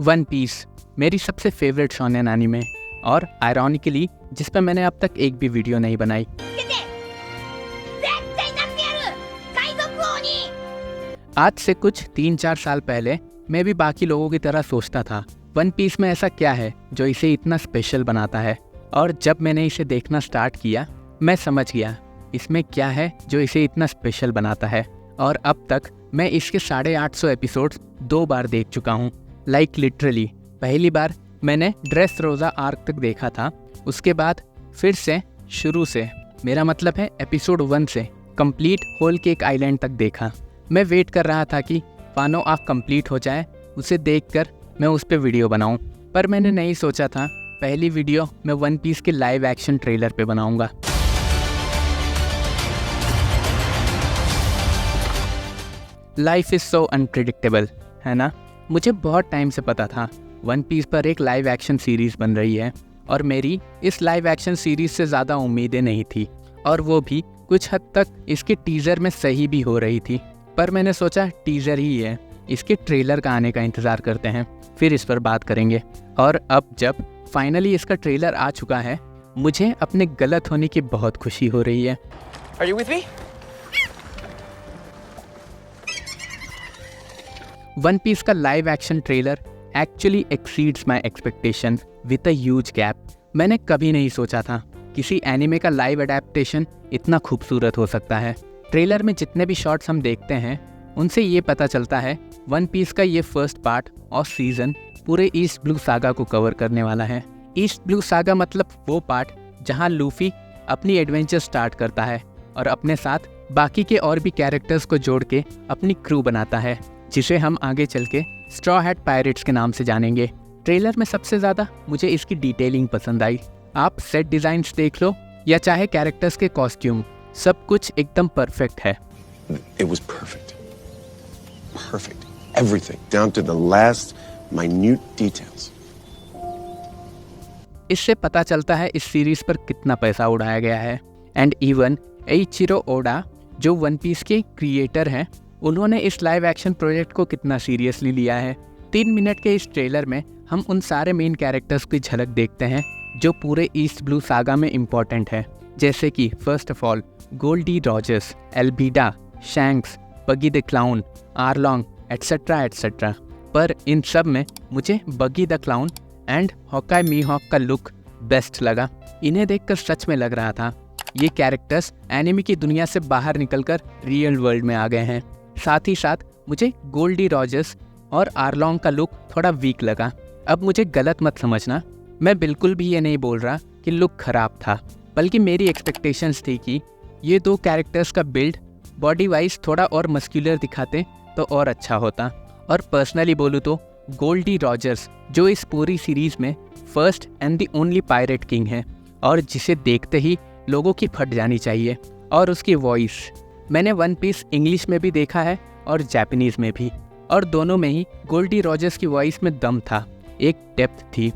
One piece मेरी सबसे favourite shonen anime और आयरॉनिकली जिस पर मैंने अब तक एक भी वीडियो नहीं बनाई। आज से कुछ 3-4 साल पहले मैं भी बाकी लोगों की तरह सोचता था वन पीस में ऐसा क्या है जो इसे इतना स्पेशल बनाता है, और जब मैंने इसे देखना स्टार्ट किया मैं समझ गया इसमें क्या है जो इसे इतना स्पेशल बनाता है। और अब तक मैं इसके 850 एपिसोड्स 2 बार देख चुका हूँ। लाइक लिटरली पहली बार मैंने ड्रेस रोज़ा आर्क तक देखा था, उसके बाद फिर से शुरू से, मेरा मतलब है एपिसोड 1 से कंप्लीट होल केक आइलैंड तक देखा। मैं वेट कर रहा था कि वानो आर्क कंप्लीट हो जाए, उसे देखकर मैं उस पर वीडियो बनाऊं, पर मैंने नहीं सोचा था पहली वीडियो मैं वन पीस के लाइव एक्शन ट्रेलर पे बनाऊंगा। लाइफ इज़ सो अनप्रिडिक्टेबल, है ना। मुझे बहुत टाइम से पता था वन पीस पर एक लाइव एक्शन सीरीज़ बन रही है, और मेरी इस लाइव एक्शन सीरीज़ से ज़्यादा उम्मीदें नहीं थी, और वो भी कुछ हद तक इसके टीज़र में सही भी हो रही थी। पर मैंने सोचा टीज़र ही है, इसके ट्रेलर का आने का इंतज़ार करते हैं, फिर इस पर बात करेंगे। और अब जब फाइनली इसका ट्रेलर आ चुका है, मुझे अपने गलत होने की बहुत खुशी हो रही है। Are you with me? One Piece का live action trailer actually exceeds my expectation with a huge gap. मैंने कभी नहीं सोचा था किसी एनिमे का लाइव अडेप्टेशन इतना खूबसूरत हो सकता है। ट्रेलर में जितने भी शॉट्स हम देखते हैं उनसे ये पता चलता है वन पीस का ये फर्स्ट पार्ट और सीज़न पूरे ईस्ट ब्लू सागा को कवर करने वाला है। ईस्ट ब्लू सागा मतलब वो पार्ट जहाँ लूफी अपनी एडवेंचर स्टार्ट करता है और अपने साथ बाकी के और भी कैरेक्टर्स को जोड़ के अपनी क्रू बनाता है, जिसे हम आगे चल के स्ट्रॉ हैट पायरेट्स के नाम से जानेंगे। ट्रेलर में सबसे ज़्यादा मुझे इसकी डिटेलिंग पसंद आई। आप सेट डिज़ाइंस देख लो या चाहे कैरेक्टर्स के कॉस्ट्यूम, सब कुछ एकदम परफेक्ट है। It was perfect. Perfect. Everything, down to the last minute details. इससे पता चलता है इस सीरीज पर कितना पैसा उड़ाया गया है। एंड इवन एइचिरो ओडा जो वन पीस के क्रिएटर हैं, उन्होंने इस लाइव एक्शन प्रोजेक्ट को कितना सीरियसली लिया है। 3 मिनट के इस ट्रेलर में हम उन सारे मेन कैरेक्टर्स की झलक देखते हैं जो पूरे ईस्ट ब्लू सागा में इम्पॉर्टेंट है, जैसे कि first of all Goldie Rogers, Alvida, Shanks, Buggy the Clown, Arlong etcetera etcetera. पर इन सब में मुझे Buggy the Clown and Hawkeye Mihawk का लुक बेस्ट लगा। इन्हें देखकर सच में लग रहा था ये कैरेक्टर्स एनिमे की दुनिया से बाहर निकलकर रियल वर्ल्ड में आ गए हैं। साथ ही साथ मुझे गोल्डी रॉजर्स और आरलॉन्ग का लुक थोड़ा वीक लगा। अब मुझे गलत मत समझना, मैं बिल्कुल भी ये नहीं बोल रहा कि लुक खराब था, बल्कि मेरी एक्सपेक्टेशंस थी कि ये 2 कैरेक्टर्स का बिल्ड बॉडी वाइज थोड़ा और मस्कुलर दिखाते तो और अच्छा होता। और पर्सनली बोलूँ तो गोल्डी रॉजर्स जो इस पूरी सीरीज़ में first and the only pirate king है, और जिसे देखते ही लोगों की फट जानी चाहिए। और उसकी वॉइस मैंने वन पीस इंग्लिश में भी देखा है और जापानीज़ में भी, और दोनों में ही गोल्डी रॉजर्स की वॉइस में दम था, एक डेप्थ थी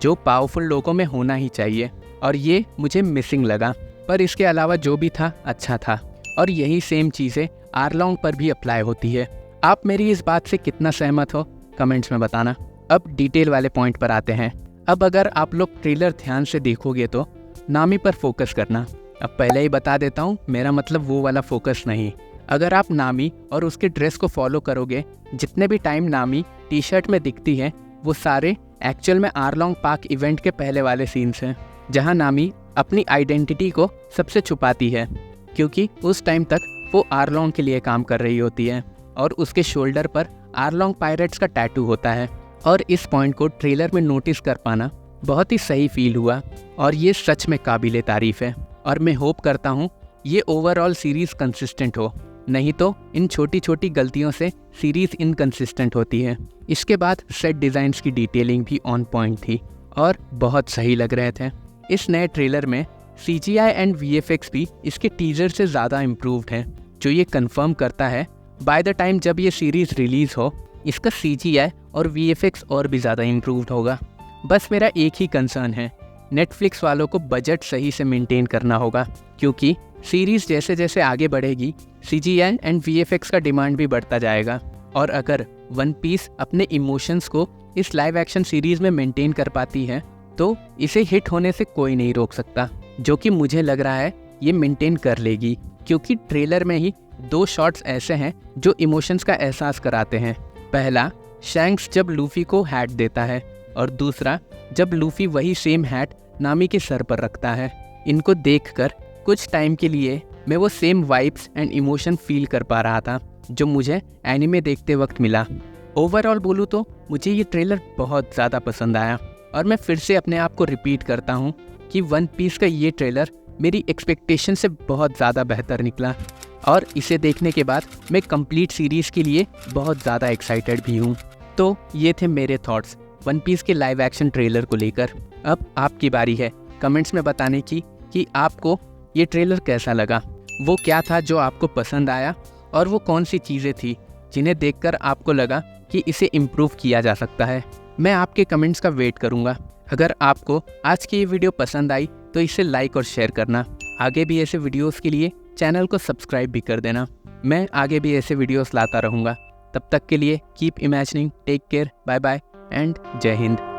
जो पावरफुल लोगों में होना ही चाहिए, और ये मुझे मिसिंग लगा। पर इसके अलावा जो भी था अच्छा था, और यही सेम चीज़ें आरलॉन्ग पर भी अप्लाई होती है। आप मेरी इस बात से कितना सहमत हो कमेंट्स में बताना। अब डिटेल वाले पॉइंट पर आते हैं। अब अगर आप लोग ट्रेलर ध्यान से देखोगे तो नामी पर फोकस करना। अब पहले ही बता देता हूँ, मेरा मतलब वो वाला फोकस नहीं। अगर आप नामी और उसके ड्रेस को फॉलो करोगे, जितने भी टाइम नामी टी शर्ट में दिखती है वो सारे एक्चुअल में आरलॉन्ग पार्क इवेंट के पहले वाले सीन्स हैं, जहाँ नामी अपनी आइडेंटिटी को सबसे छुपाती है, क्योंकि उस टाइम तक वो आरलॉन्ग के लिए काम कर रही होती है, और उसके शोल्डर पर आरलॉन्ग पायरेट्स का टैटू होता है। और इस पॉइंट को ट्रेलर में नोटिस कर पाना बहुत ही सही फील हुआ, और ये सच में काबिले तारीफ़ है। और मैं होप करता हूँ ये ओवरऑल सीरीज़ कंसिस्टेंट हो, नहीं तो इन छोटी छोटी गलतियों से सीरीज़ इनकंसिस्टेंट होती है। इसके बाद सेट डिज़ाइंस की डिटेलिंग भी ऑन पॉइंट थी और बहुत सही लग रहे थे। इस नए ट्रेलर में CGI एंड VFX भी इसके टीजर से ज़्यादा इम्प्रूव्ड है, जो ये कंफर्म करता है बाय द टाइम जब ये सीरीज़ रिलीज़ हो इसका CGI और VFX और भी ज़्यादा इम्प्रूव्ड होगा। बस मेरा एक ही कंसर्न है, नेटफ्लिक्स वालों को बजट सही से मेंटेन करना होगा, क्योंकि सीरीज़ जैसे जैसे आगे बढ़ेगी CGI एंड VFX का डिमांड भी बढ़ता जाएगा, और अगर वन पीस अपने इमोशंस को इस लाइव एक्शन सीरीज़ में मेंटेन कर पाती है तो इसे हिट होने से कोई नहीं रोक सकता, जो कि मुझे लग रहा है ये मेंटेन कर लेगी, क्योंकि ट्रेलर में ही 2 शॉट्स ऐसे हैं जो इमोशंस का एहसास कराते हैं। पहला, शैंक्स जब लूफी को हैट देता है, और दूसरा जब लूफी वही सेम हैट नामी के सर पर रखता है। इनको देखकर कुछ टाइम के लिए मैं वो same vibes and emotion feel कर पा रहा था जो मुझे एनिमे देखते वक्त मिला। ओवरऑल बोलूँ तो मुझे ये ट्रेलर बहुत ज़्यादा पसंद आया, और मैं फिर से अपने आप को रिपीट करता हूँ कि वन पीस का ये ट्रेलर मेरी एक्सपेक्टेशन से बहुत ज़्यादा बेहतर निकला, और इसे देखने के बाद मैं कंप्लीट सीरीज़ के लिए बहुत ज़्यादा एक्साइटेड भी हूँ। तो ये थे मेरे थॉट्स वन पीस के लाइव एक्शन ट्रेलर को लेकर। अब आपकी बारी है कमेंट्स में बताने की कि आपको ये ट्रेलर कैसा लगा, वो क्या था जो आपको पसंद आया, और वो कौन सी चीज़ें थी जिन्हें देखकर आपको लगा कि इसे इम्प्रूव किया जा सकता है। मैं आपके कमेंट्स का वेट करूँगा। अगर आपको आज की ये वीडियो पसंद आई तो इसे लाइक और शेयर करना। आगे भी ऐसे वीडियोस के लिए चैनल को सब्सक्राइब भी कर देना। मैं आगे भी ऐसे वीडियोस लाता रहूँगा। तब तक के लिए keep imagining, take care, bye bye and जय हिंद।